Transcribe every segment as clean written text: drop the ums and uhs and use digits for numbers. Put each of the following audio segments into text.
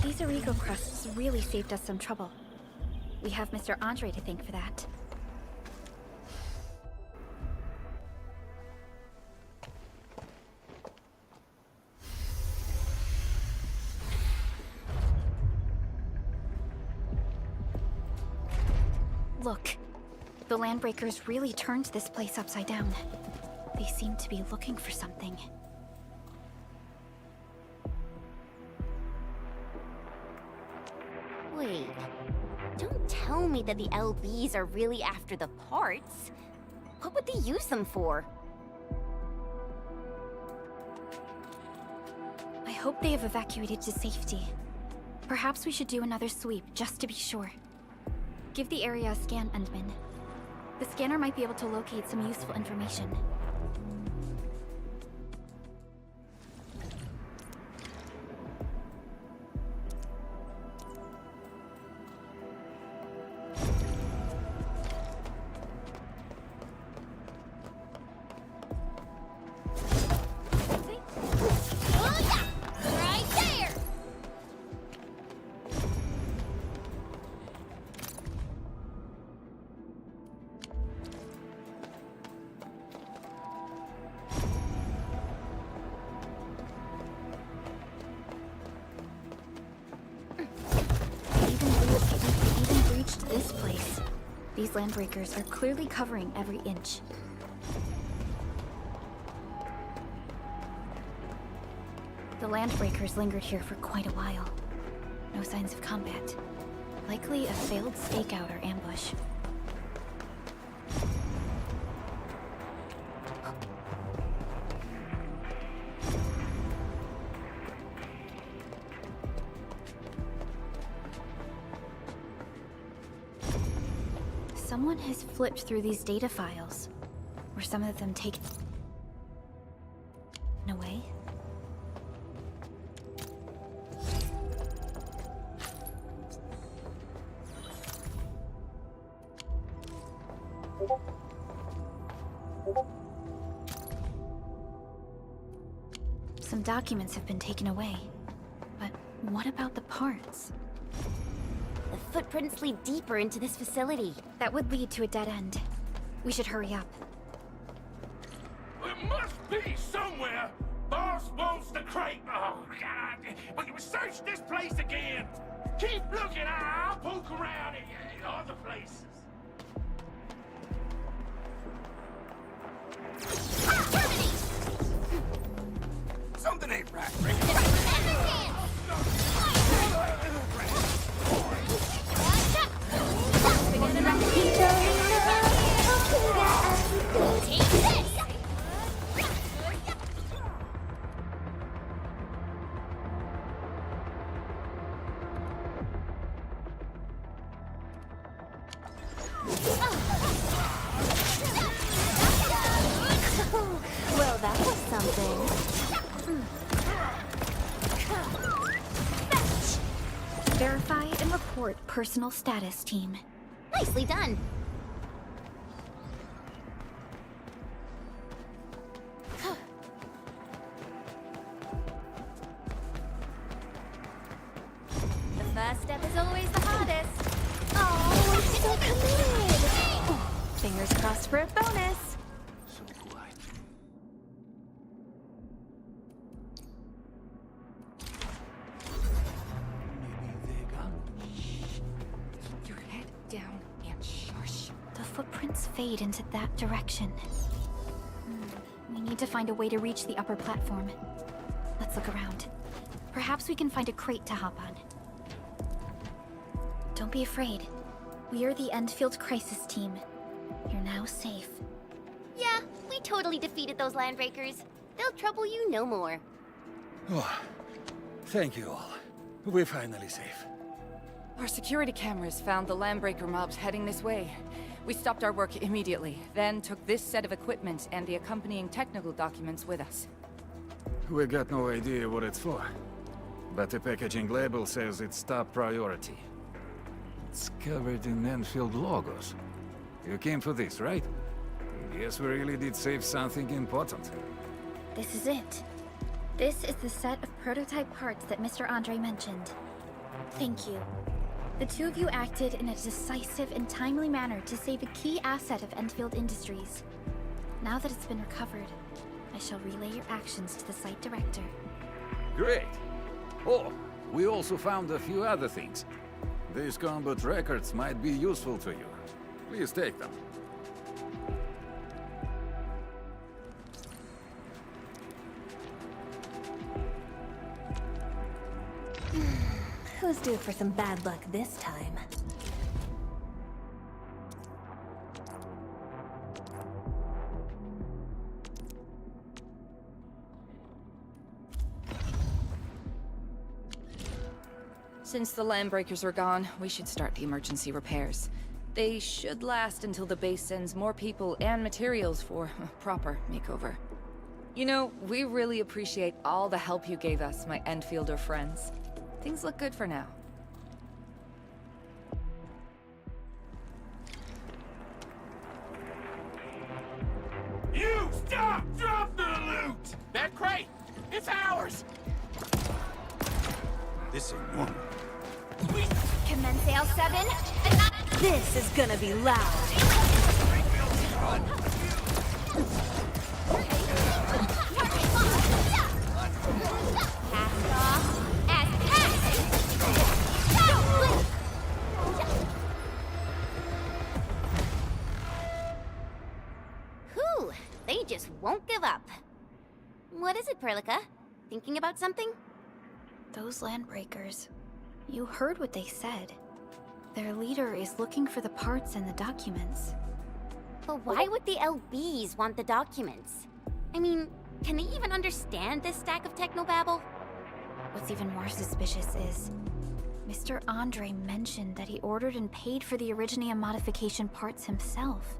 These Origo crusts really saved us some trouble. We have Mr. Andre to thank for that. Look, the Landbreakers really turned this place upside down. They seem to be looking for something. Wait, don't tell me that the LBs are really after the parts. What would they use them for? I hope they have evacuated to safety. Perhaps we should do another sweep, just to be sure. Give the area a scan, Endman. The scanner might be able to locate some useful information. This place. These Landbreakers are clearly covering every inch. The Landbreakers lingered here for quite a while. No signs of combat. Likely a failed stakeout or ambush. Someone has flipped through these data files. Were some of them taken away? Some documents have been taken away. But what about the parts? The footprints lead deeper into this facility. That would lead to a dead end. We should hurry up. It must be somewhere! Boss wants the crate! Oh, God! We can search this place again! Keep looking! I'll poke around in other places. Something ain't right. Well, that was something. Verify and report personal status, team. Nicely done. The first step is always the hardest. Oh, it's so committed. Fingers crossed for a bonus. So quiet. Maybe they got. Keep your head down and shush. The footprints fade into that direction. We need to find a way to reach the upper platform. Let's look around. Perhaps we can find a crate to hop on. Don't be afraid. We are the Endfield Crisis Team. You're now safe. Yeah, we totally defeated those landbreakers. They'll trouble you no more. Oh, thank you all. We're finally safe. Our security cameras found the landbreaker mobs heading this way. We stopped our work immediately, then took this set of equipment and the accompanying technical documents with us. We got no idea what it's for. But the packaging label says it's top priority. It's covered in Enfield logos. You came for this, right? Yes, we really did save something important. This is it. This is the set of prototype parts that Mr. Andre mentioned. Thank you. The two of you acted in a decisive and timely manner to save a key asset of Enfield Industries. Now that it's been recovered, I shall relay your actions to the site director. Great! Oh, we also found a few other things. These combat records might be useful to you. Please take them. Who's due for some bad luck this time? Since the landbreakers are gone, we should start the emergency repairs. They should last until the base sends more people and materials for a proper makeover. You know, we really appreciate all the help you gave us, my Enfielder friends. Things look good for now. You stop! Drop the loot! That crate! It's ours! This ain't normal. Commence L7. This is gonna be loud. Cast off as cast. Whew, they just won't give up. What is it, Perlica? Thinking about something? Those landbreakers. You heard what they said. Their leader is looking for the parts and the documents. But why would the LBs want the documents? I mean, can they even understand this stack of technobabble? What's even more suspicious is Mr. Andre mentioned that he ordered and paid for the Originium modification parts himself.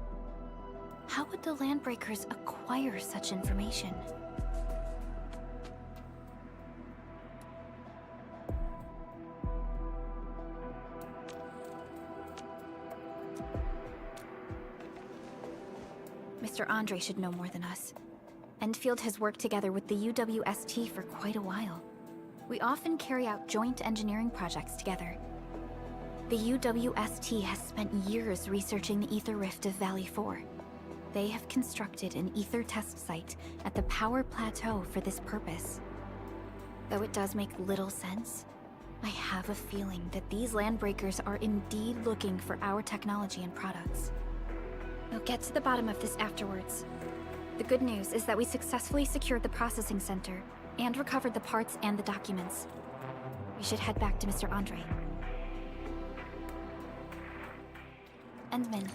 How would the landbreakers acquire such information? Mr. Andre should know more than us. Enfield has worked together with the UWST for quite a while. We often carry out joint engineering projects together. The UWST has spent years researching the ether rift of Valley 4. They have constructed an ether test site at the Power Plateau for this purpose. Though it does make little sense, I have a feeling that these landbreakers are indeed looking for our technology and products. We'll get to the bottom of this afterwards. The good news is that we successfully secured the processing center and recovered the parts and the documents. We should head back to Mr. Andre. Endman,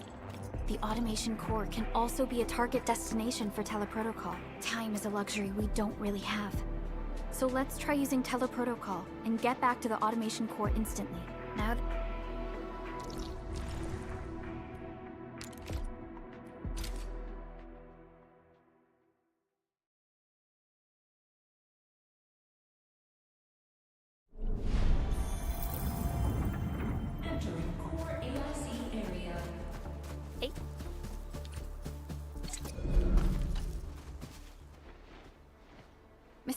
the automation core can also be a target destination for teleprotocol. Time is a luxury we don't really have. So let's try using teleprotocol and get back to the automation core instantly. Now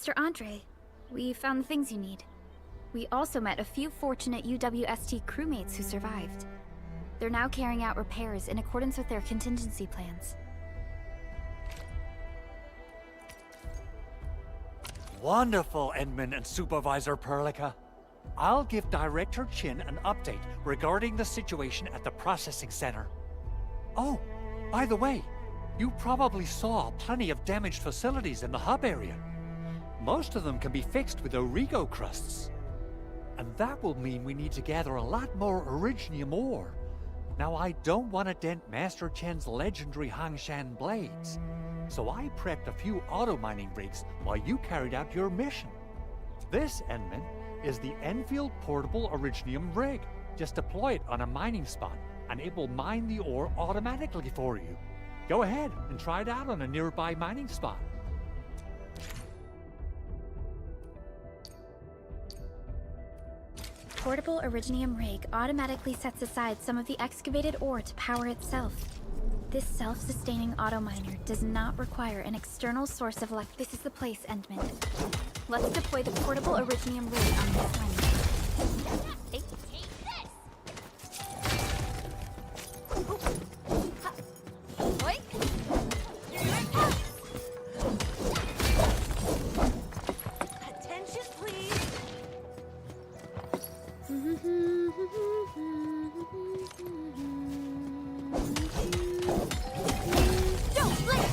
Mr. Andre. We found the things you need. We also met a few fortunate UWST crewmates who survived. They're now carrying out repairs in accordance with their contingency plans. Wonderful, Edmund and Supervisor Perlica. I'll give Director Chin an update regarding the situation at the processing center. Oh, by the way, you probably saw plenty of damaged facilities in the hub area. Most of them can be fixed with Origo crusts. And that will mean we need to gather a lot more Originium ore. Now, I don't want to dent Master Chen's legendary Hangshan blades, so I prepped a few auto-mining rigs while you carried out your mission. This, Enman, is the Enfield Portable Originium rig. Just deploy it on a mining spot, and it will mine the ore automatically for you. Go ahead and try it out on a nearby mining spot. Portable Originium rig automatically sets aside some of the excavated ore to power itself. This self-sustaining auto miner does not require an external source of elect. This is the place, Endman. Let's deploy the portable Originium rig on this mining. Take this! Oi! Attention, please! Don't blink!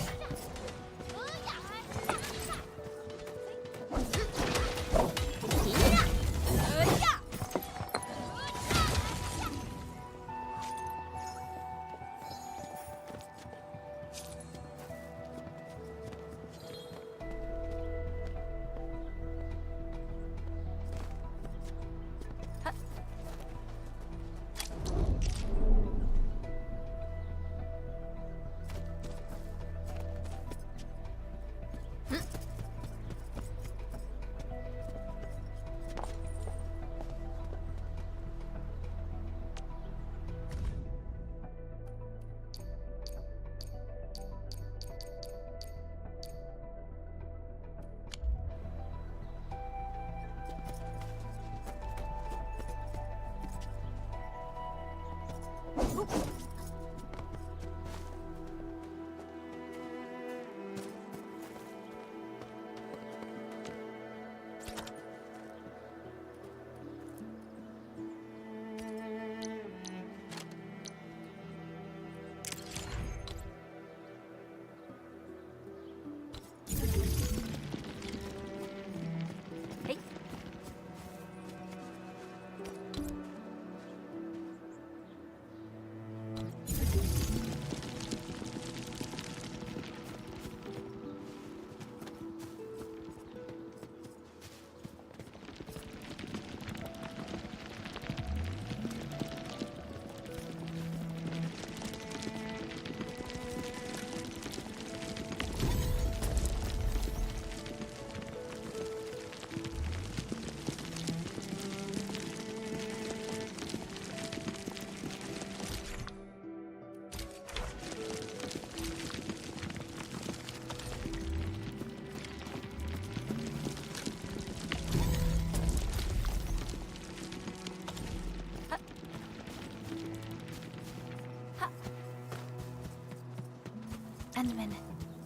Endman,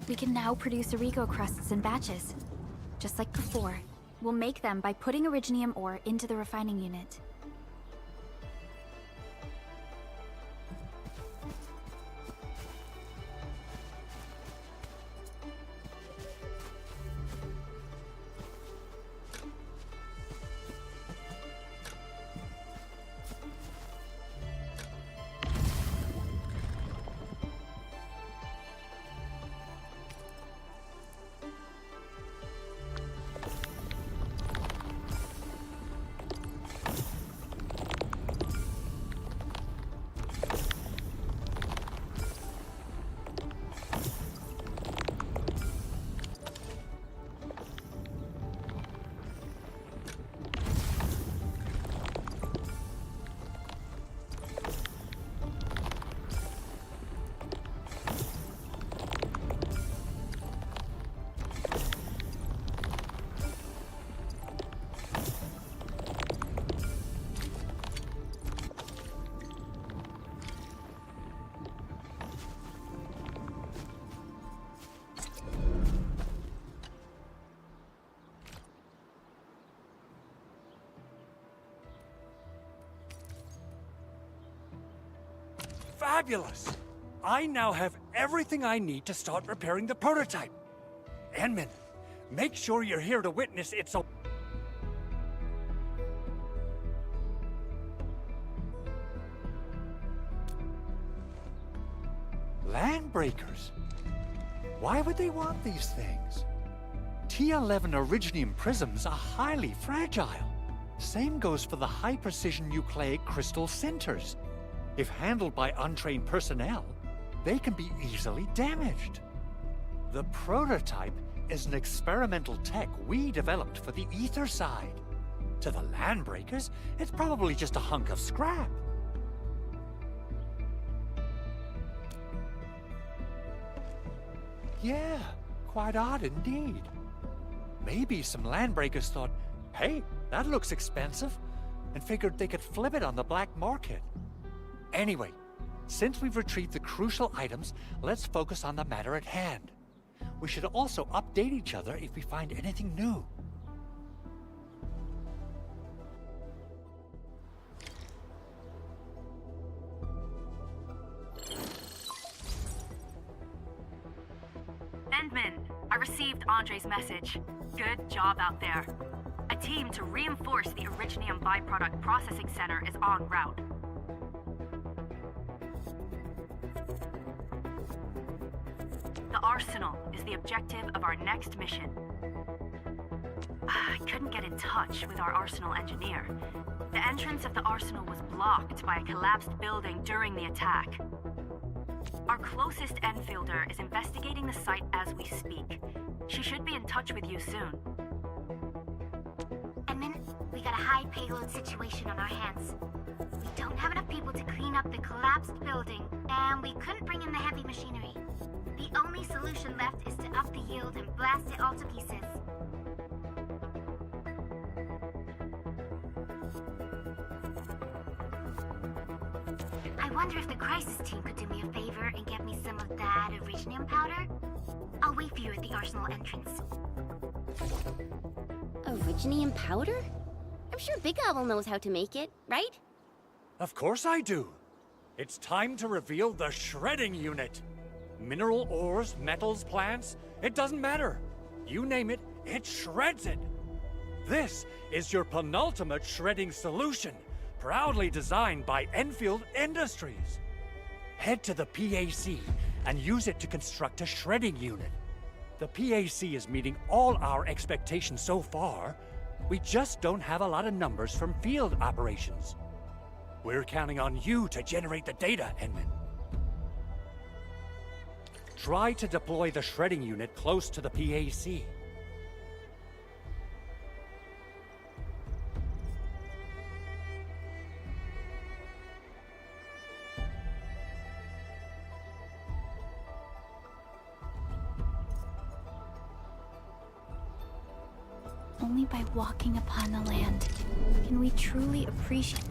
we can now produce Origo crusts in batches. Just like before, we'll make them by putting Originium ore into the refining unit. Fabulous! I now have everything I need to start repairing the prototype. Enman, make sure you're here to witness its... Landbreakers? Why would they want these things? T11 Originium prisms are highly fragile. Same goes for the high-precision nucleic crystal centers. If handled by untrained personnel, they can be easily damaged. The prototype is an experimental tech we developed for the ether side. To the Landbreakers, it's probably just a hunk of scrap. Yeah, quite odd indeed. Maybe some Landbreakers thought, hey, that looks expensive, and figured they could flip it on the black market. Anyway, since we've retrieved the crucial items, let's focus on the matter at hand. We should also update each other if we find anything new. Endman, I received Andre's message. Good job out there. A team to reinforce the Originium byproduct processing center is en route. The arsenal is the objective of our next mission. I couldn't get in touch with our arsenal engineer. The entrance of the arsenal was blocked by a collapsed building during the attack. Our closest Enfielder is investigating the site as we speak. She should be in touch with you soon. Edmund, we got a high payload situation on our hands. We don't have enough people to clean up the collapsed building, and we couldn't bring in the heavy machinery. The only solution left is to up the yield and blast it all to pieces. I wonder if the crisis team could do me a favor and get me some of that Originium powder? I'll wait for you at the arsenal entrance. Originium powder? I'm sure Big Owl knows how to make it, right? Of course I do. It's time to reveal the shredding unit. Mineral ores, metals, plants, it doesn't matter. You name it, it shreds it. This is your penultimate shredding solution, proudly designed by Enfield Industries. Head to the PAC and use it to construct a shredding unit. The PAC is meeting all our expectations so far. We just don't have a lot of numbers from field operations. We're counting on you to generate the data, Enman. Try to deploy the shredding unit close to the PAC. Only by walking upon the land can we truly appreciate.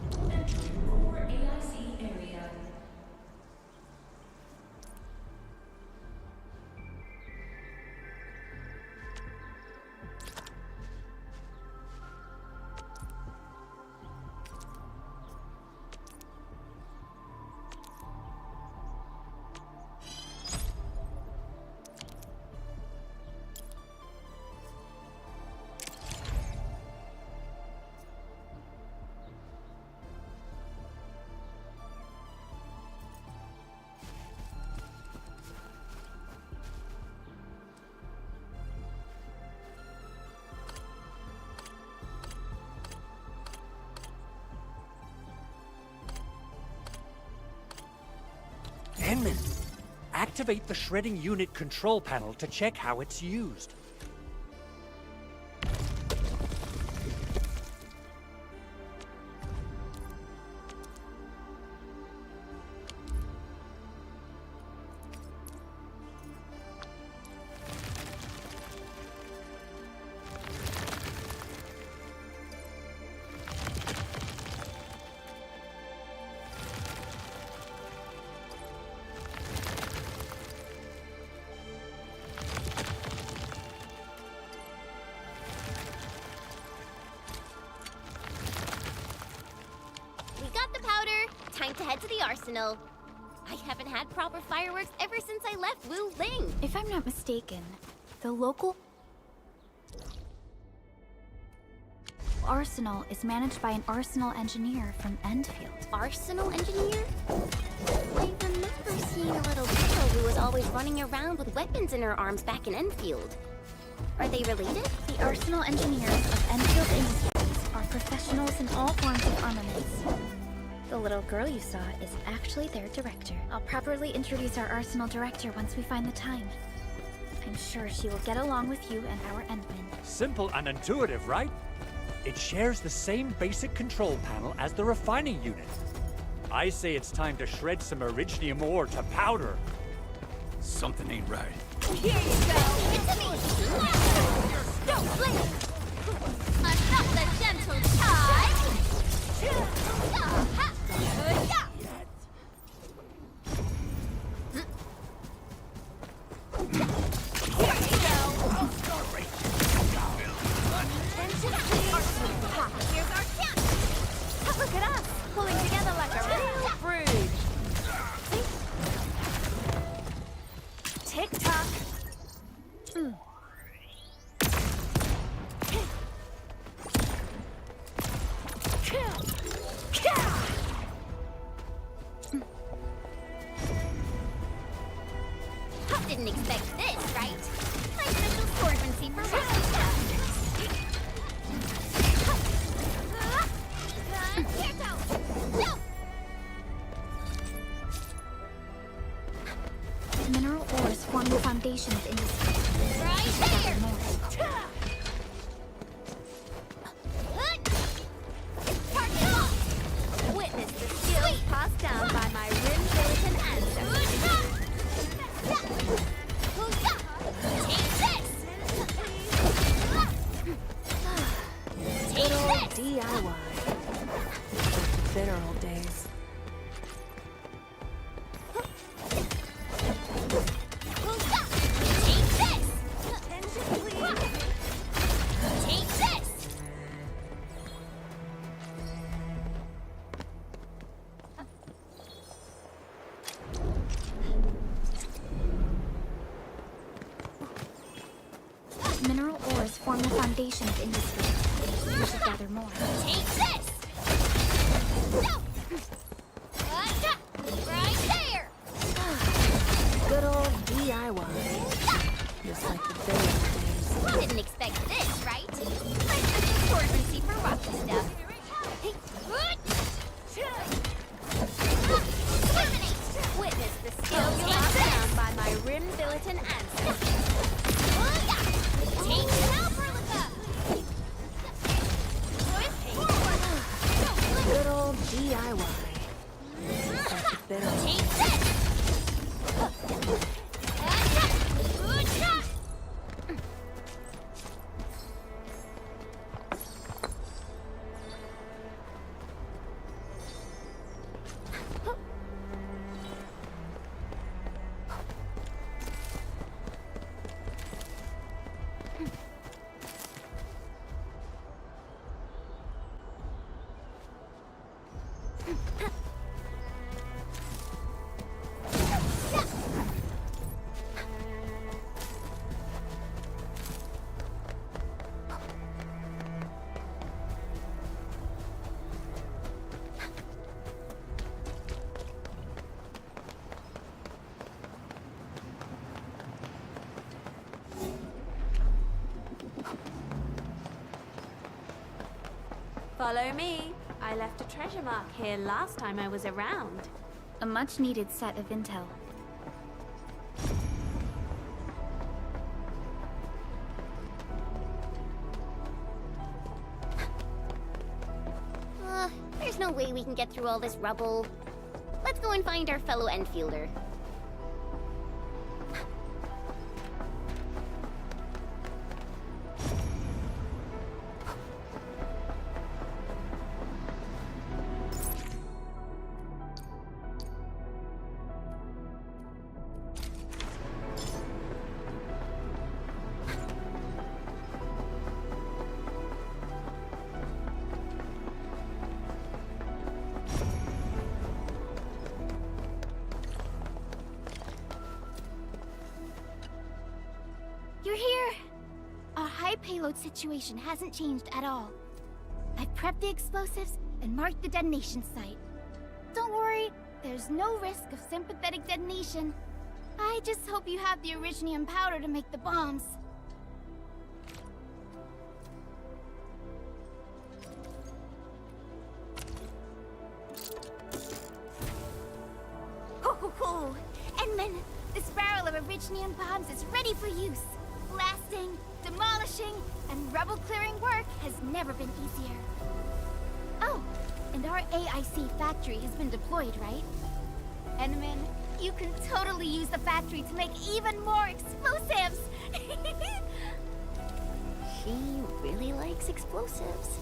Enman, activate the shredding unit control panel to check how it's used. We got the powder. Time to head to the arsenal. I haven't had proper fireworks ever since I left Wu Ling. If I'm not mistaken, the local arsenal is managed by an arsenal engineer from Endfield. Arsenal engineer? I remember seeing a little girl who was always running around with weapons in her arms back in Enfield. Are they related? The arsenal engineers of Enfield Industries are professionals in all forms of armaments. The little girl you saw is actually their director. I'll properly introduce our arsenal director once we find the time. I'm sure she will get along with you and our Endmen. Simple and intuitive, right? It shares the same basic control panel as the refining unit. I say it's time to shred some Originium ore to powder. Something ain't right. Here you go! It's me! Don't blink! I'm not the gentle type! Here's our chance! Look at us, pulling together like a real brood. Tick-tock. Didn't expect this, right? My special swordsmancy for rusty stuff. Here goes. No! Mineral ores form the foundation of industry. Right there! Witness the skills passed down by my rim-militant ancestors. Good old DIY. Bitter old days. Mineral ores form the foundation of industry. We should gather more. Take this! No! Right there! Good old DIY. Just like the bitter old days. Didn't expect this, right? My special swordsmancy for rocky stuff. Terminate! Witness the skills passed down by my rim-militant ancestors. Take it out, Berlica! Good old DIY. Just like the bitter old Take this! Follow me. I left a treasure mark here last time I was around. A much-needed set of intel. There's no way we can get through all this rubble. Let's go and find our fellow Enfielder. payload situation hasn't changed at all. I've prepped the explosives and marked the detonation site. Don't worry, there's no risk of sympathetic detonation. I just hope you have the originium powder to make the bombs. Ho! Endman, this barrel of originium bombs is ready for use. Blasting, demolishing, and rubble-clearing work has never been easier. Oh, and our AIC factory has been deployed, right? Endman, you can totally use the factory to make even more explosives! She really likes explosives.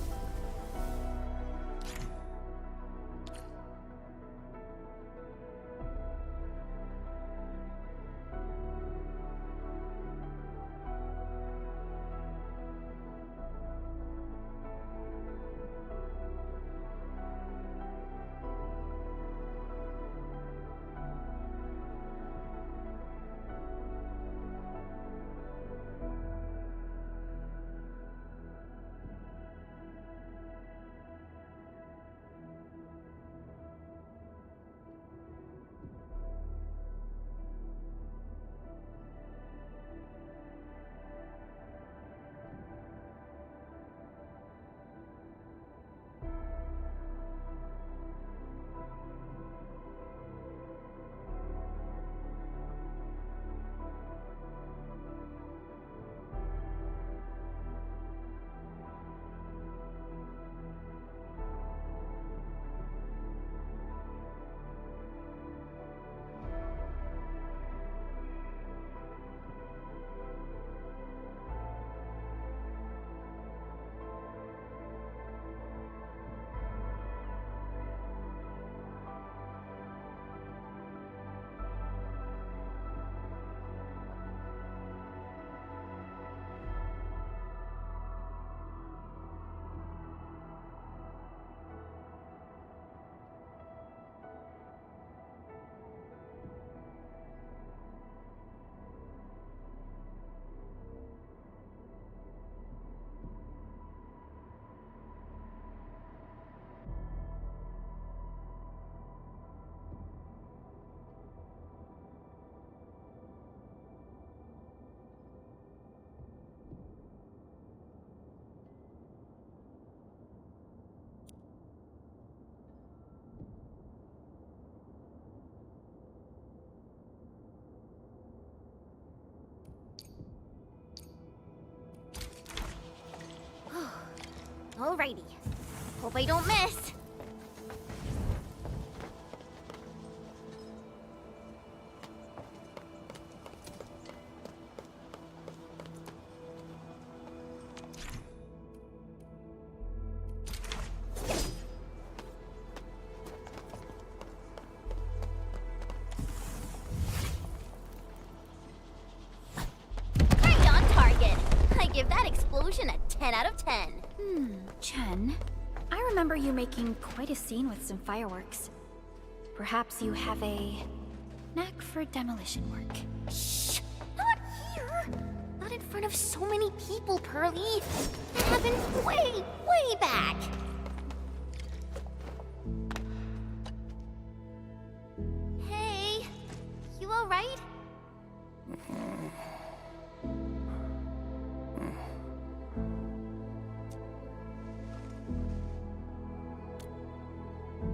Alrighty. Hope I don't miss. Right on target. I give that explosion a 10 out of 10. Chen, I remember you making quite a scene with some fireworks. Perhaps you have a knack for demolition work. Shh! Not here! Not in front of so many people, Pearly. That happened way, way back. Hey, you alright?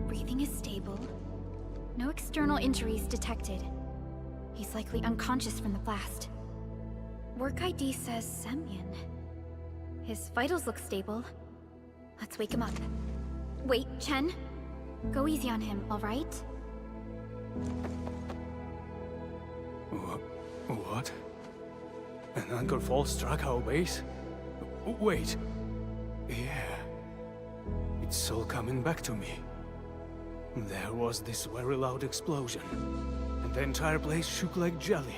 Breathing is stable. No external injuries detected. He's likely unconscious from the blast. Work ID says Semyon. His vitals look stable. Let's wake him up. Wait, Chen. Go easy on him, alright? What? An anchor fall struck our base? Wait. Yeah. It's all coming back to me. There was this very loud explosion, and the entire place shook like jelly.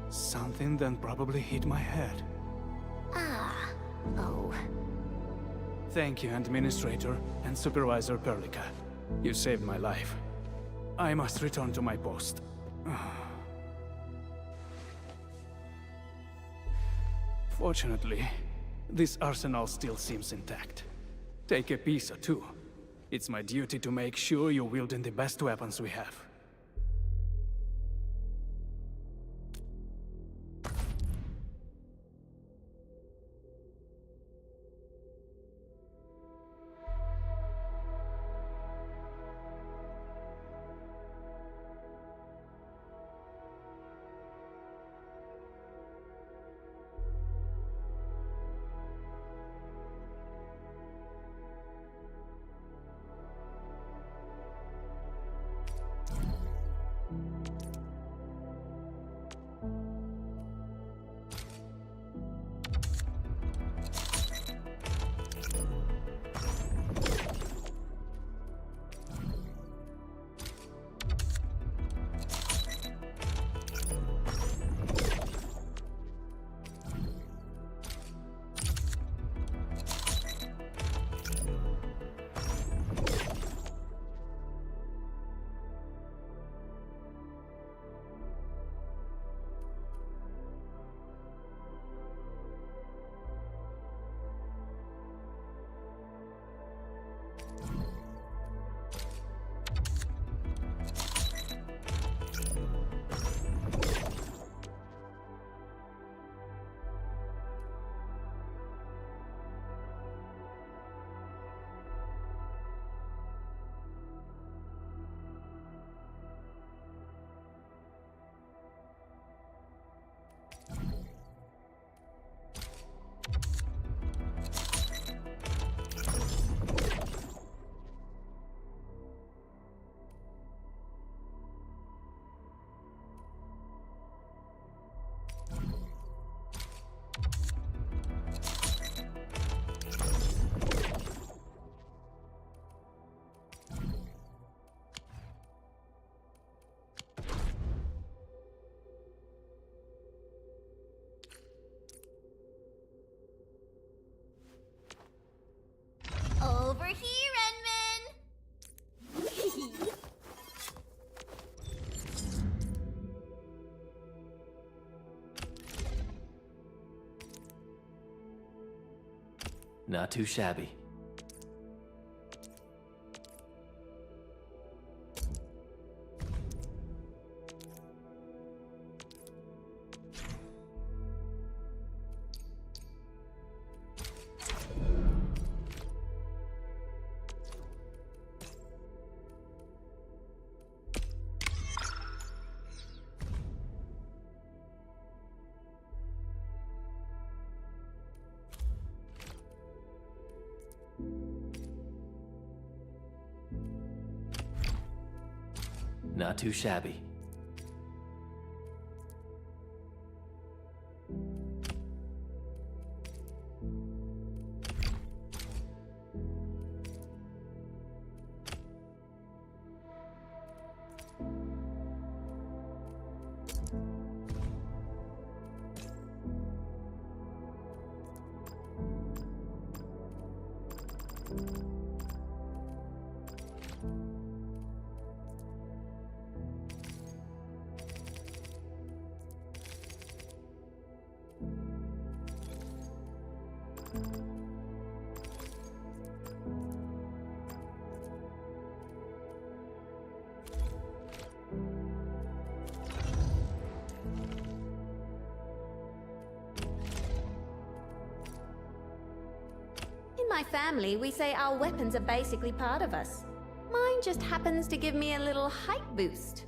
Something then probably hit my head. Ah. Oh. Thank you, Administrator and Supervisor Perlica. You saved my life. I must return to my post. Fortunately, this arsenal still seems intact. Take a piece or two. It's my duty to make sure you're wielding the best weapons we have. Over here, Enman! Not too shabby. Not too shabby. In my family, we say our weapons are basically part of us. Mine just happens to give me a little height boost.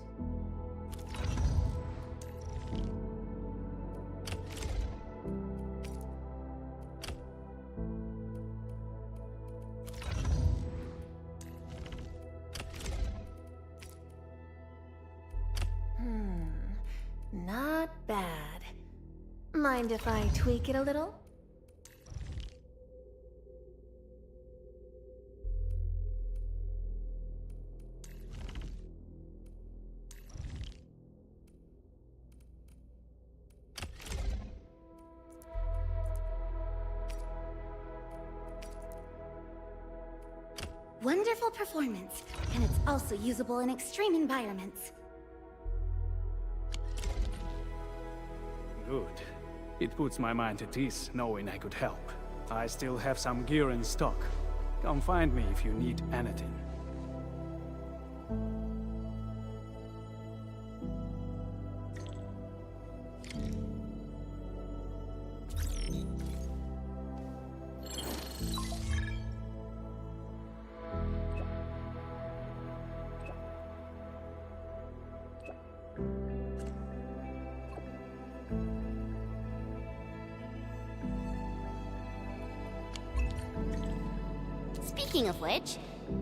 Not bad. Mind if I tweak it a little? Wonderful performance, and it's also usable in extreme environments. Good. It puts my mind at ease knowing I could help. I still have some gear in stock. Come find me if you need anything. Speaking of which,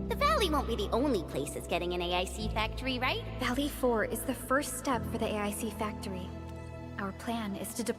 the Valley won't be the only place that's getting an AIC factory, right? Valley 4 is the first step for the AIC factory. Our plan is to deploy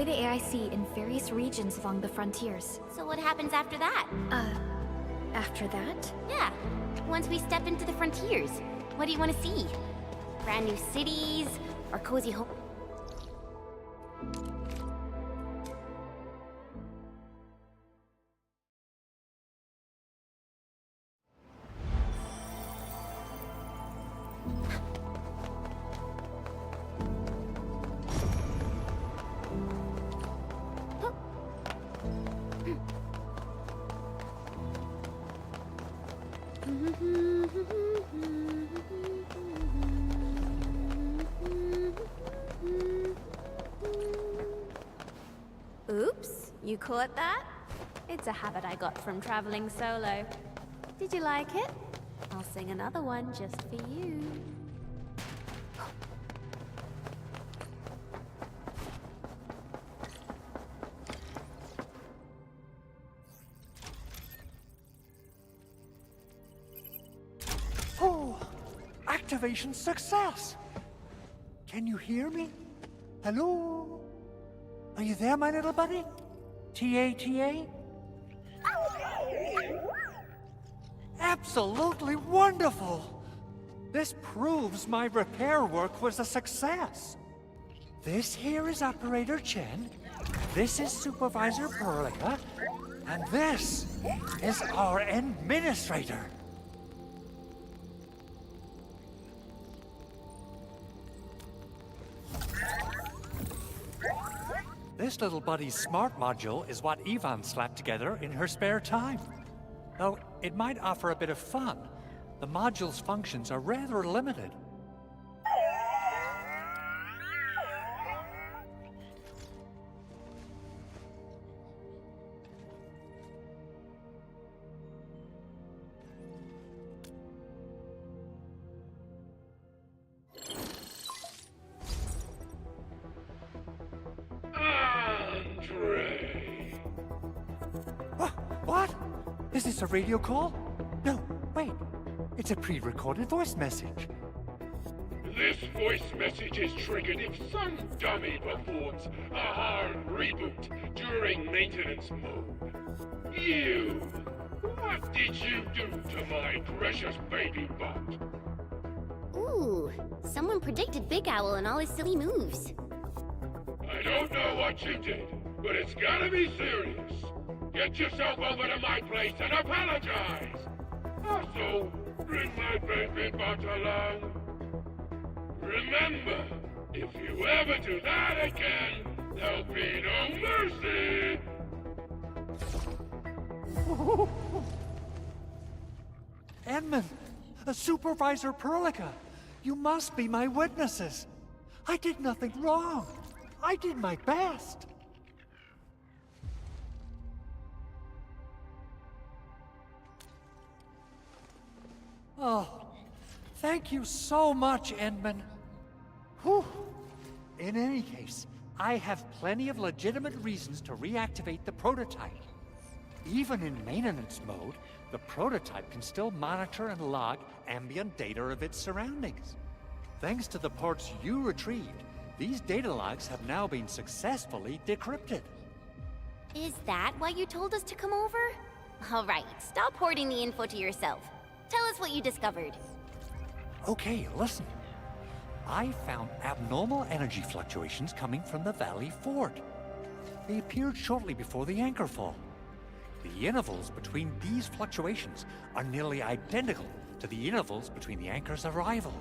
the AIC in various regions along the frontiers. So what happens after that? After that? Yeah, once we step into the frontiers, what do you want to see? Brand new cities, or cozy home? Oops, you caught that? It's a habit I got from traveling solo. Did you like it? I'll sing another one just for you. Oh, activation success! Can you hear me? Hello? Are you there, my little buddy? T-A-T-A? Absolutely wonderful! This proves my repair work was a success. This here is Operator Chen, this is Supervisor Perlica, and this is our Administrator. This little buddy's smart module is what Ivan slapped together in her spare time. Though it might offer a bit of fun, the module's functions are rather limited. Is this a radio call? No, wait. It's a pre-recorded voice message. This voice message is triggered if some dummy performs a hard reboot during maintenance mode. You! What did you do to my precious baby butt? Ooh, someone predicted Big Owl and all his silly moves. I don't know what you did, but it's gotta be serious. Get yourself over to my place and apologize! Also, bring my baby butt along. Remember, if you ever do that again, there'll be no mercy! Edmund, Supervisor Perlica, you must be my witnesses. I did nothing wrong. I did my best. Oh, thank you so much, Edmund. Whew. In any case, I have plenty of legitimate reasons to reactivate the prototype. Even in maintenance mode, the prototype can still monitor and log ambient data of its surroundings. Thanks to the parts you retrieved, these data logs have now been successfully decrypted. Is that why you told us to come over? All right, stop hoarding the info to yourself. Tell us what you discovered. Okay, listen. I found abnormal energy fluctuations coming from the Valley Fort. They appeared shortly before the anchor fall. The intervals between these fluctuations are nearly identical to the intervals between the anchor's arrival.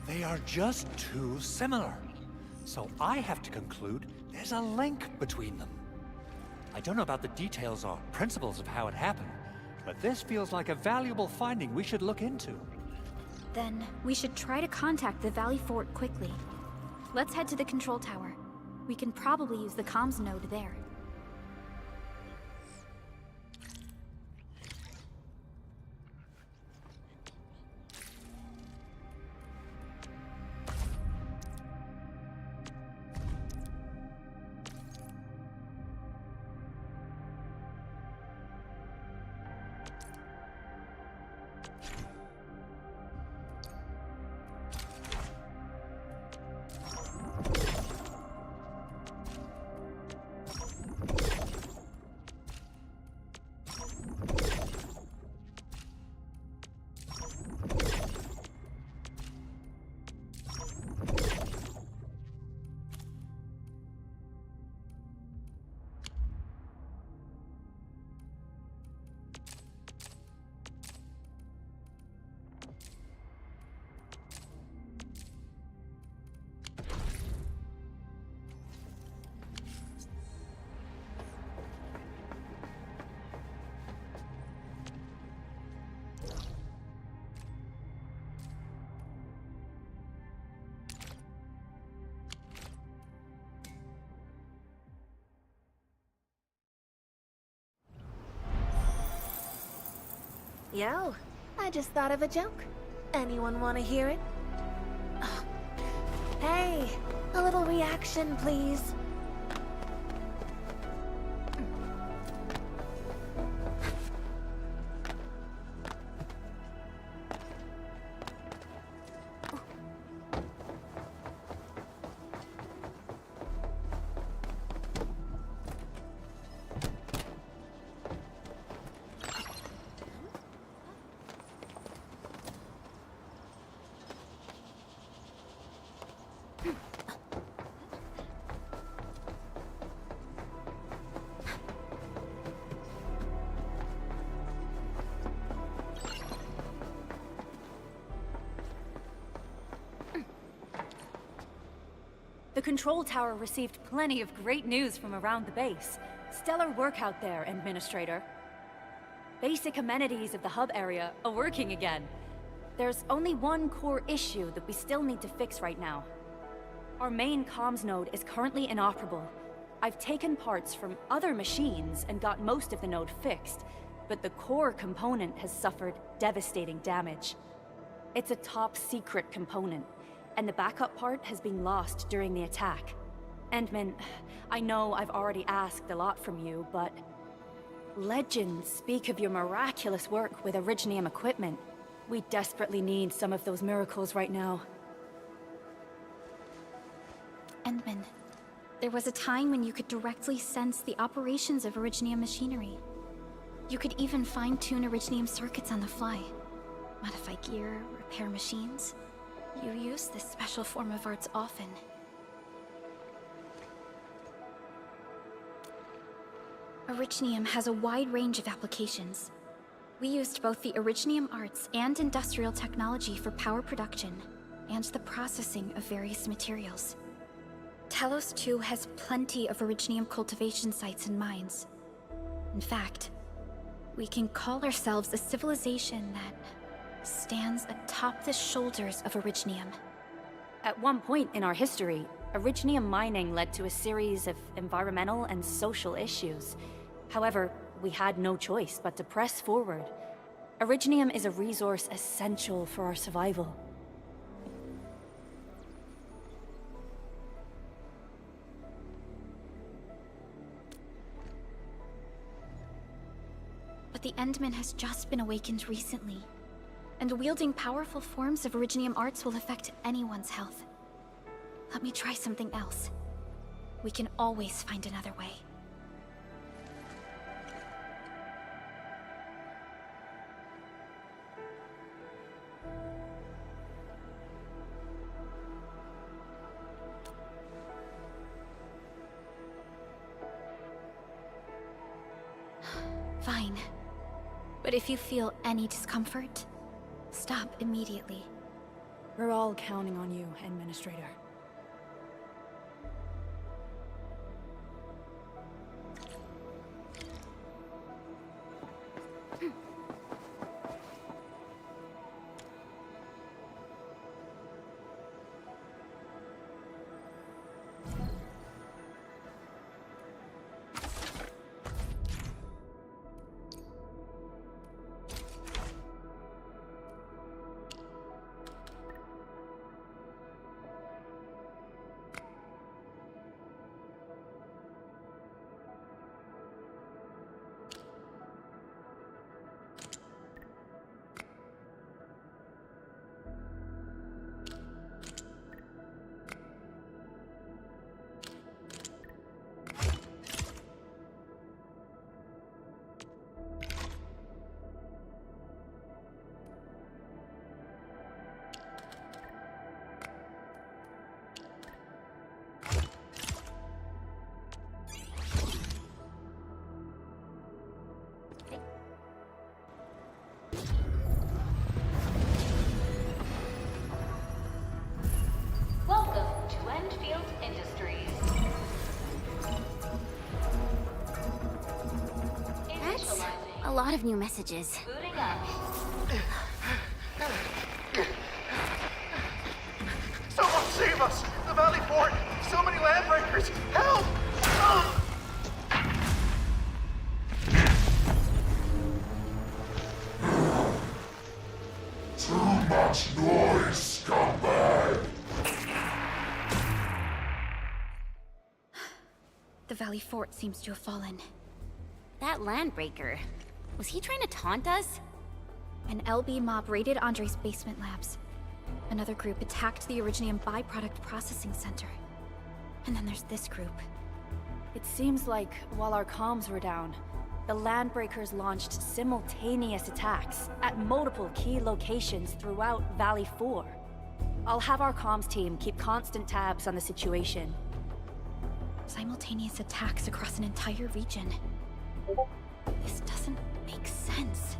They are just too similar. So I have to conclude there's a link between them. I don't know about the details or principles of how it happened, but this feels like a valuable finding we should look into. Then we should try to contact the Valley Fort quickly. Let's head to the control tower. We can probably use the comms node there. Yo, I just thought of a joke. Anyone want to hear it? Hey, a little reaction, please. The control tower received plenty of great news from around the base. Stellar work out there, Administrator. Basic amenities of the hub area are working again. There's only one core issue that we still need to fix right now. Our main comms node is currently inoperable. I've taken parts from other machines and got most of the node fixed, but the core component has suffered devastating damage. It's a top-secret component, and the backup part has been lost during the attack. Endman, I know I've already asked a lot from you, but Legends speak of your miraculous work with Originium equipment. We desperately need some of those miracles right now. Endman, there was a time when you could directly sense the operations of Originium machinery. You could even fine-tune Originium circuits on the fly. Modify gear, repair machines. You use this special form of arts often. Originium has a wide range of applications. We used both the Originium arts and industrial technology for power production, and the processing of various materials. Telos too has plenty of Originium cultivation sites and mines. In fact, we can call ourselves a civilization that stands atop the shoulders of Originium. At one point in our history, Originium mining led to a series of environmental and social issues. However, we had no choice but to press forward. Originium is a resource essential for our survival. But the Endman has just been awakened recently, and wielding powerful forms of Originium arts will affect anyone's health. Let me try something else. We can always find another way. Fine. But if you feel any discomfort, stop immediately. We're all counting on you, Administrator. Welcome to Endfield Industries. That's a lot of new messages. Booting up. Someone save us! The Valley Fort! So many landbreakers! Help! Too much noise, scumbag! The Valley Fort seems to have fallen. That landbreaker, was he trying to taunt us? An LB mob raided Andre's basement labs. Another group attacked the Originium byproduct processing center. And then there's this group. It seems like while our comms were down, the Landbreakers launched simultaneous attacks at multiple key locations throughout Valley 4. I'll have our comms team keep constant tabs on the situation. Simultaneous attacks across an entire region. This doesn't make sense.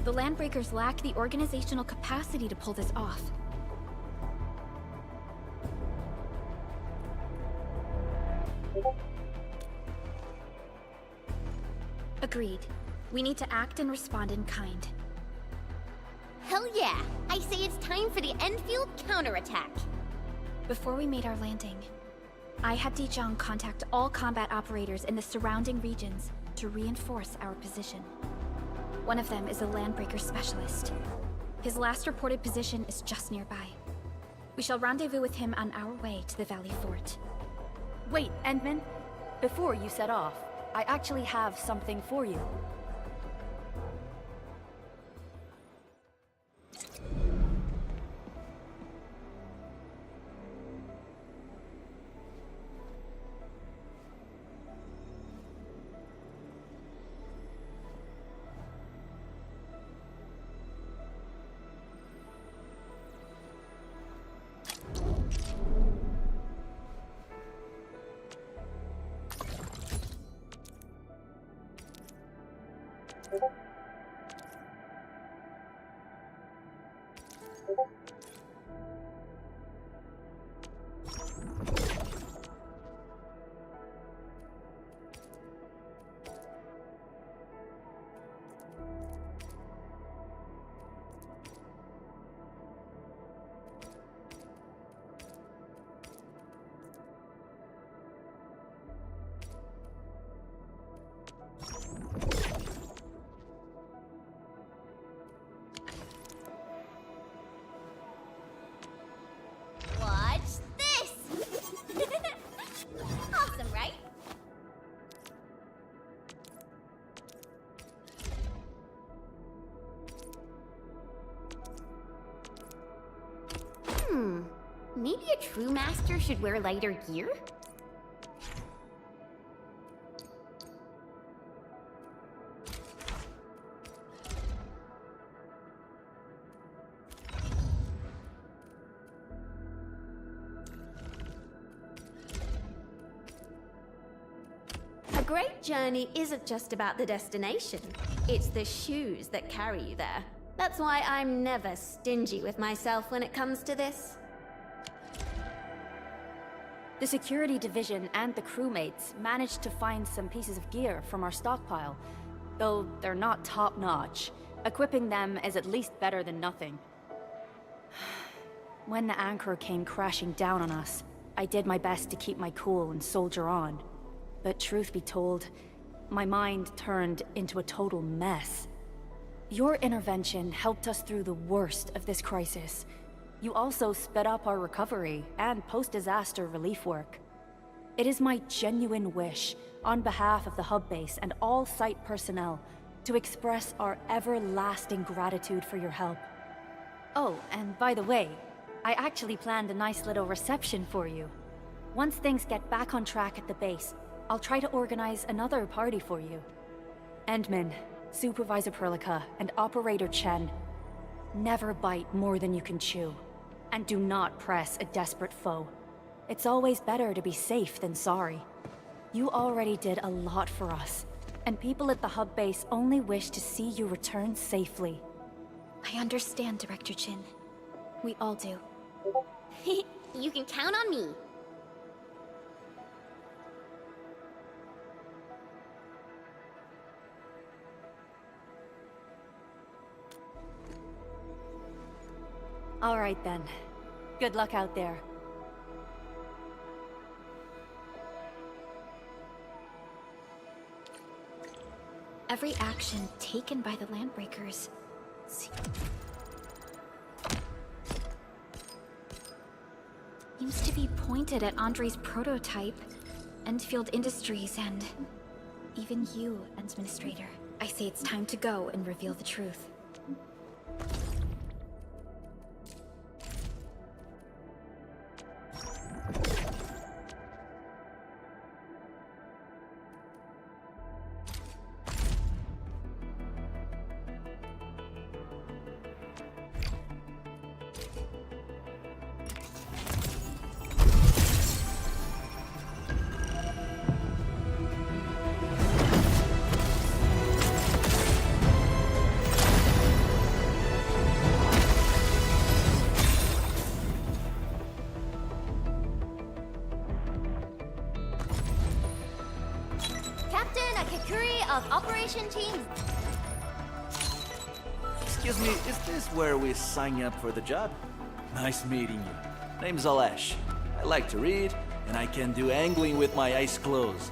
The Landbreakers lack the organizational capacity to pull this off. Agreed. We need to act and respond in kind. Hell yeah! I say it's time for the Enfield counterattack! Before we made our landing, I had Dijong contact all combat operators in the surrounding regions to reinforce our position. One of them is a Landbreaker specialist. His last reported position is just nearby. We shall rendezvous with him on our way to the Valley Fort. Wait, Endman. Before you set off, I actually have something for you. Watch this! Awesome, right? Maybe a true master should wear lighter gear? A great journey isn't just about the destination. It's the shoes that carry you there. That's why I'm never stingy with myself when it comes to this. The security division and the crewmates managed to find some pieces of gear from our stockpile. Though they're not top-notch, equipping them is at least better than nothing. When the anchor came crashing down on us, I did my best to keep my cool and soldier on. But truth be told, my mind turned into a total mess. Your intervention helped us through the worst of this crisis. You also sped up our recovery and post-disaster relief work. It is my genuine wish, on behalf of the hub base and all site personnel, to express our everlasting gratitude for your help. Oh, and by the way, I actually planned a nice little reception for you. Once things get back on track at the base, I'll try to organize another party for you. Endman, Supervisor Perlica, and Operator Chen, never bite more than you can chew. And do not press a desperate foe. It's always better to be safe than sorry. You already did a lot for us, and people at the hub base only wish to see you return safely. I understand, Director Chin. We all do. You can count on me. All right then. Good luck out there. Every action taken by the Landbreakers seems to be pointed at Andre's prototype, Endfield Industries, and even you, Administrator. I say it's time to go and reveal the truth. Of Operation Team. Excuse me, is this where we sign up for the job? Nice meeting you. Name's Alesh. I like to read, and I can do angling with my eyes closed.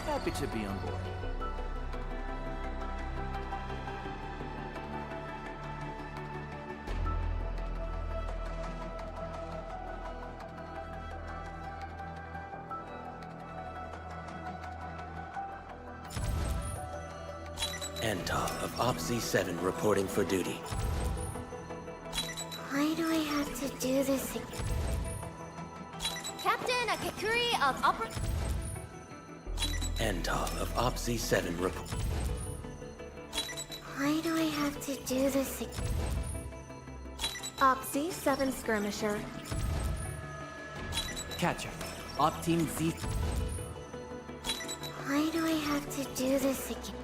Happy to be on board. Ental of Op Z7 reporting for duty. Why do I have to do this again? Captain Akakuri of Ental of Op Z7 report. Why do I have to do this again? Op Z7 skirmisher. Catcher. Op Team Z. Why do I have to do this again?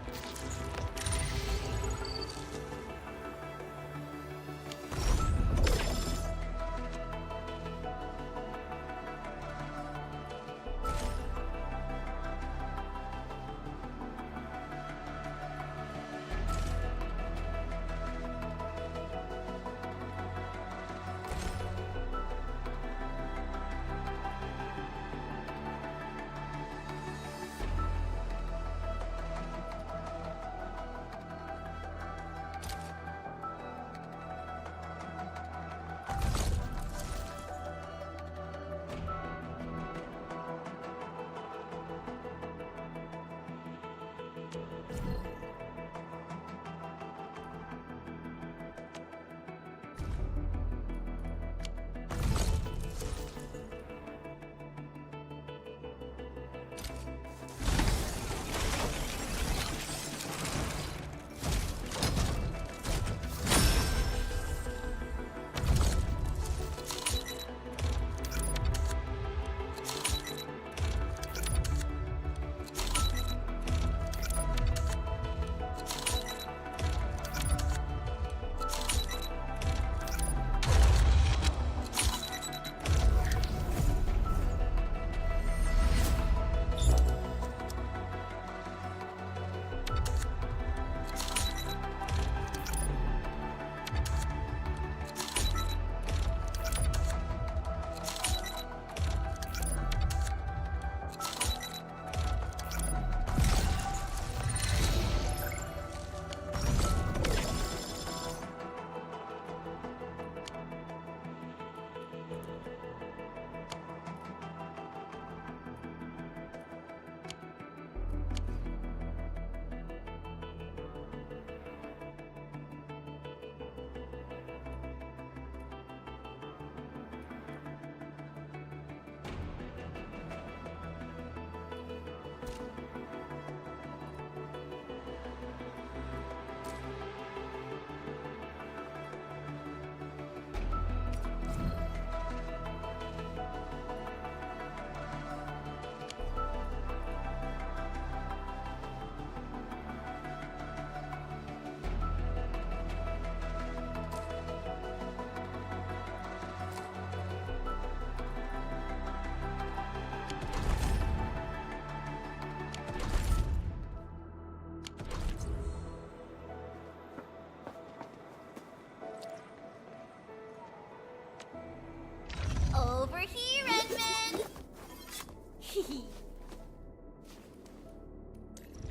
Over here, Edmund!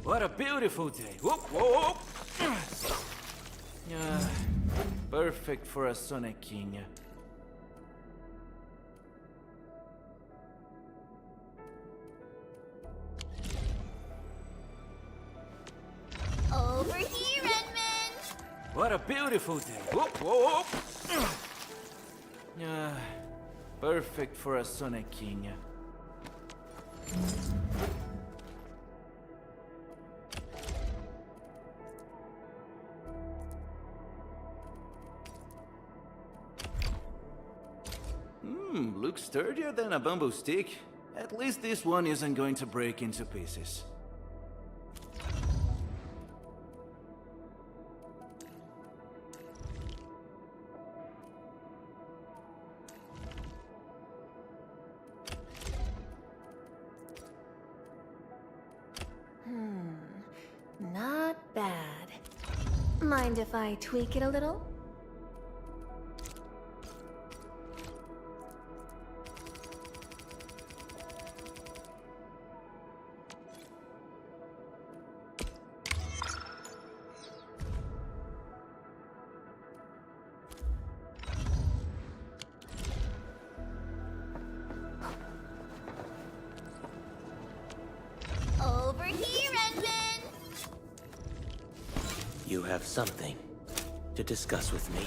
What a beautiful day. Whoop, whoop. Perfect for a sonequinha. Over here, Edmund! What a beautiful day. Whoop, whoop. Perfect for a sonequinha. Looks sturdier than a bamboo stick. At least this one isn't going to break into pieces. Not bad. Mind if I tweak it a little? Over here, Edmund! have something to discuss with me?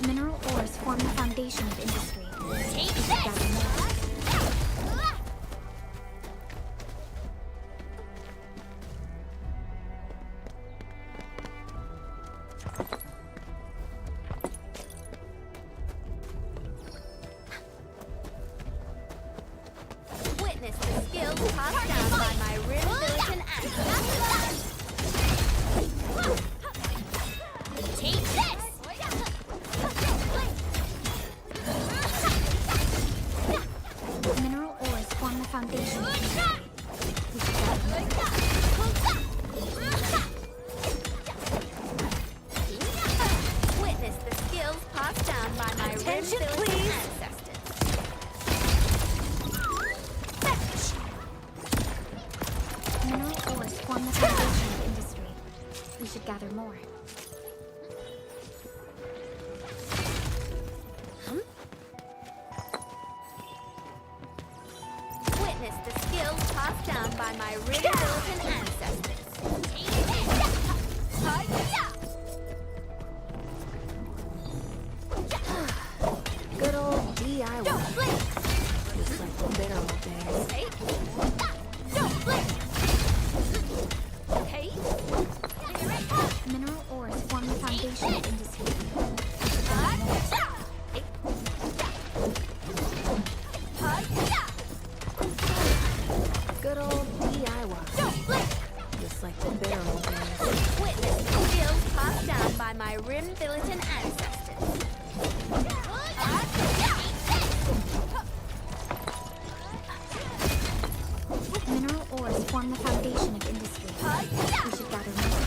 Mineral ores form the foundation of industry. Take We should gather more. Witness the skills passed down by my rim-militant ancestors. Take this! Mineral ores form the foundation of industry. We should gather more. Witness the skills passed down by my rim-militant ancestors. Mineral ores form the foundation of industry. We should gather more. Witness the skills passed down by my rim-militant ancestors. Good old DIY. Just like the bitter old days. Hey. Mineral ores like the bitter old days. Witness the skills passed down by my Rim-Billiton ancestors. Mineral ores form the foundation of industry. We should gather more.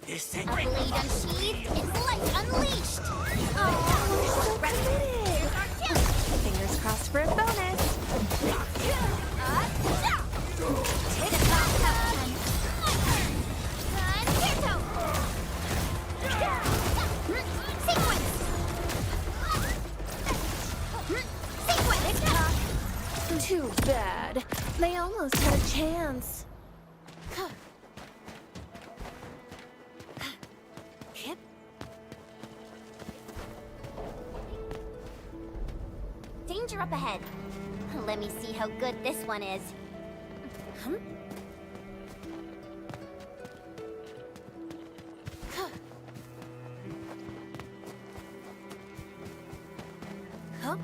This A blade unsheathed, it's light unleashed! Oh, committed! Fingers crossed for a bonus. Take it back, Captain! Sequence! Too bad. They almost had a chance. Danger up ahead. Let me see how good this one is. Huh?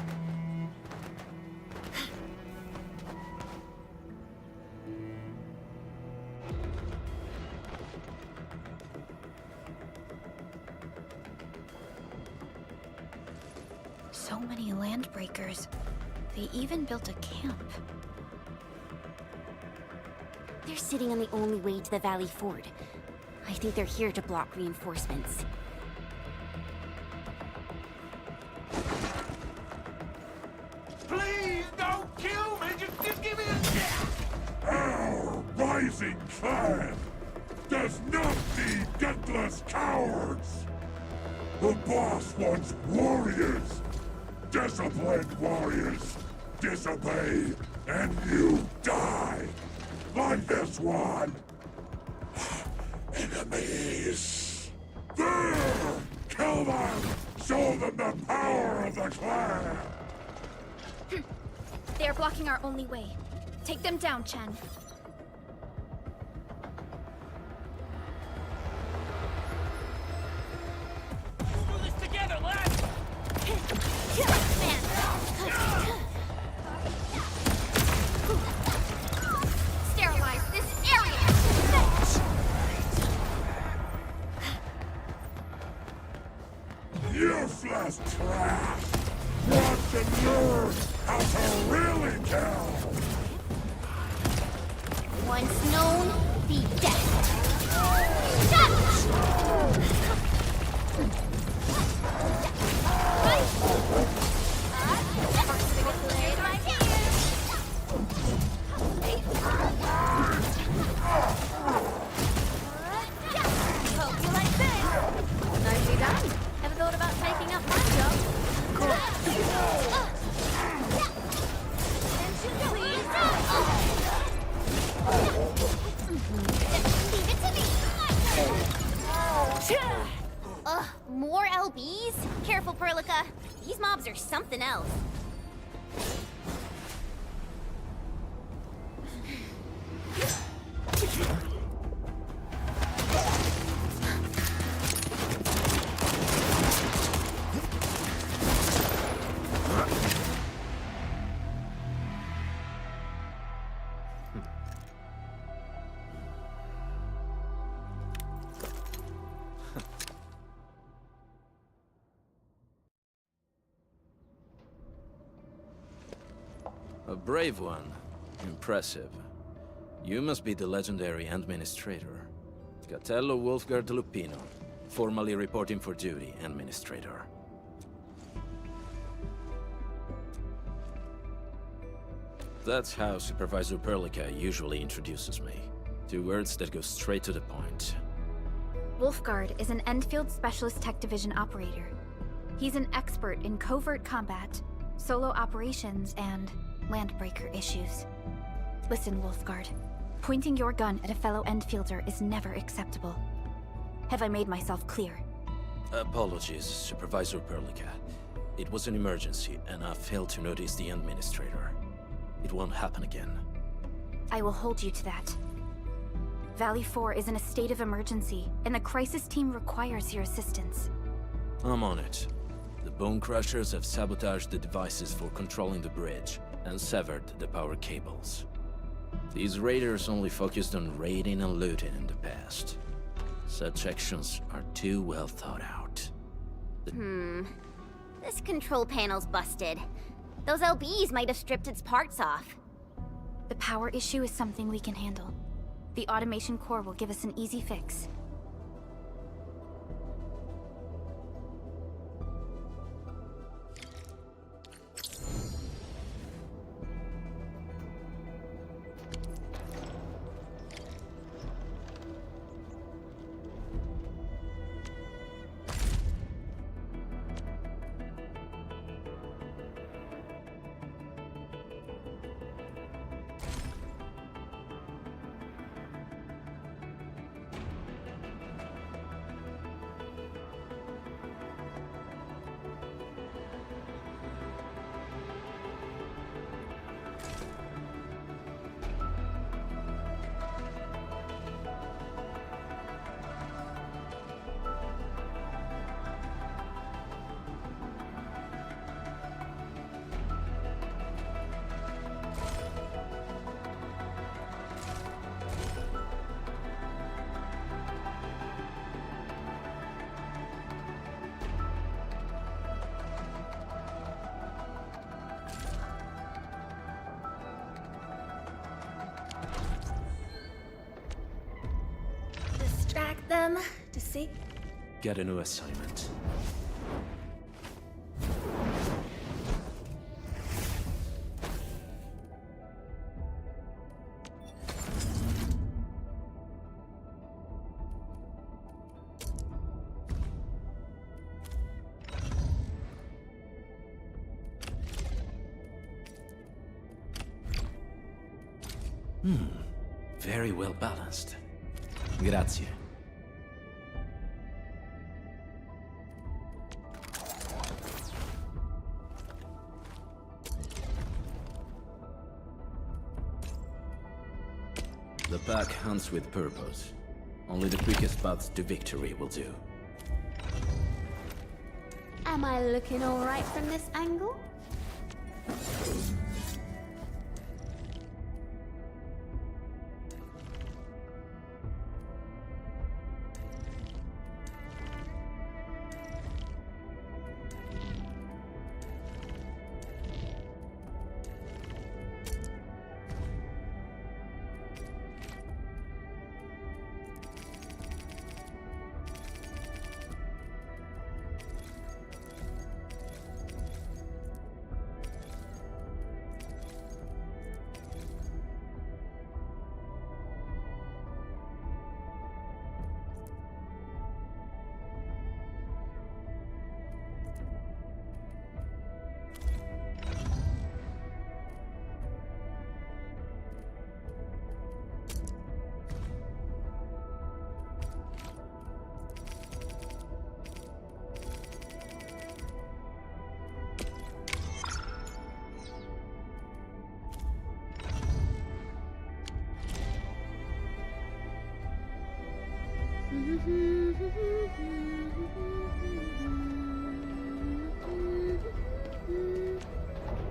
So many landbreakers. They even built a camp. They're sitting on the only way to the Valley Ford. I think they're here to block reinforcements. Please don't kill me! Just give me a chance! Our rising clan does not need gutless cowards! The boss wants warriors! Disciplined warriors! Disobey, and you die! Like this one! Enemies! There! Kill them! Show them the power of the clan! They are blocking our only way. Take them down, Chen. We'll do this together, lads! Sterilize this area! Useless trash! Want to learn how to really kill! Once known, be dead. Hope you like this. Nicely done. Ever thought about taking up my job? Leave it to me. Ugh, more LBs? Careful, Perlica. These mobs are something else. A brave one. Impressive. You must be the legendary administrator. Catello Wolfgard Lupino, formally reporting for duty, administrator. That's how Supervisor Perlica usually introduces me. 2 words that go straight to the point. Wolfgard is an Endfield Specialist Tech Division operator. He's an expert in covert combat, solo operations, and, landbreaker issues. Listen, Wolfguard. Pointing your gun at a fellow Endfielder is never acceptable. Have I made myself clear? Apologies, Supervisor Perlica. It was an emergency, and I failed to notice the Administrator. It won't happen again. I will hold you to that. Valley 4 is in a state of emergency, and the crisis team requires your assistance. I'm on it. The Bone Crushers have sabotaged the devices for controlling the bridge, and severed the power cables. These raiders only focused on raiding and looting in the past. Such actions are too well thought out. This control panel's busted. Those LBs might have stripped its parts off. The power issue is something we can handle. The automation core will give us an easy fix. Distract them to see. Get a new assignment. Very well balanced. Grazie. The pack hunts with purpose. Only the quickest paths to victory will do. Am I looking all right from this angle?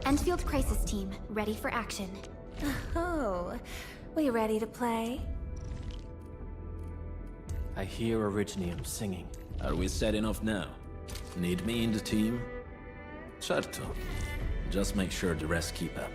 Endfield Crisis Team, ready for action. Oh, we ready to play? I hear Originium singing. Are we setting off now? Need me in the team? Certo. Just make sure the rest keep up.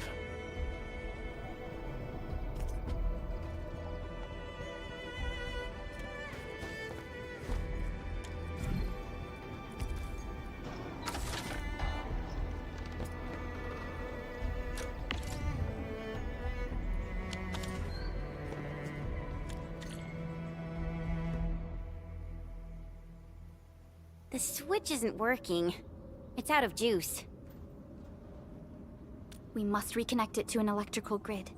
The switch isn't working. It's out of juice. We must reconnect it to an electrical grid,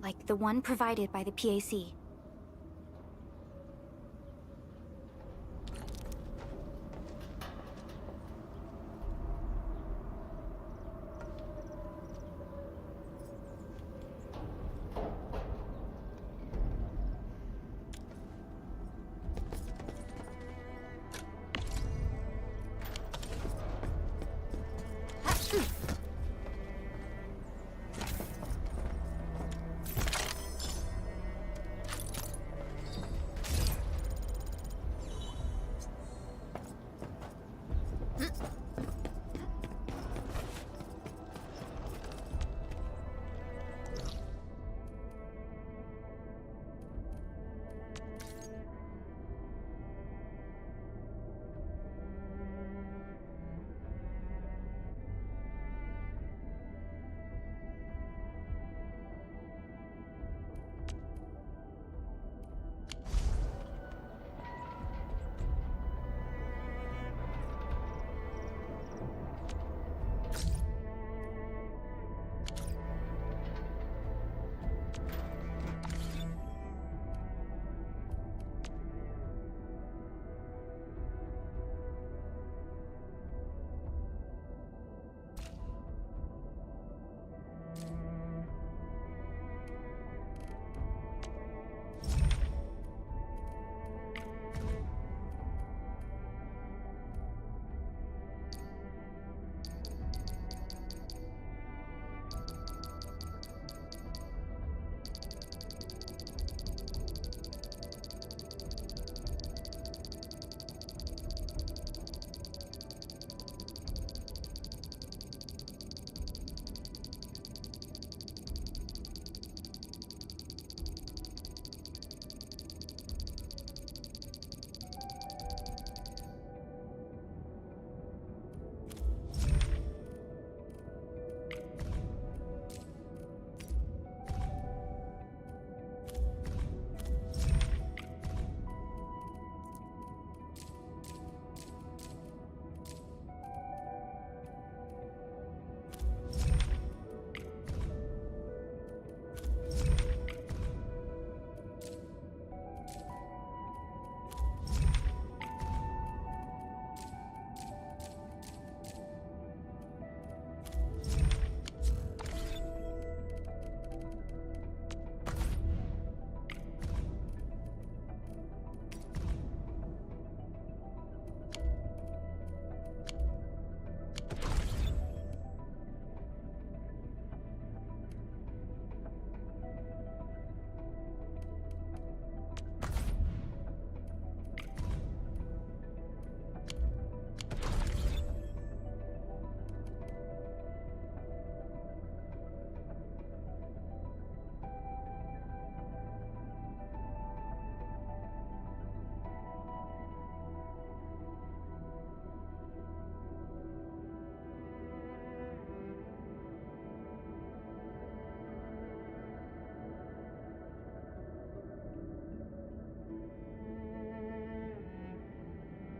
like the one provided by the PAC.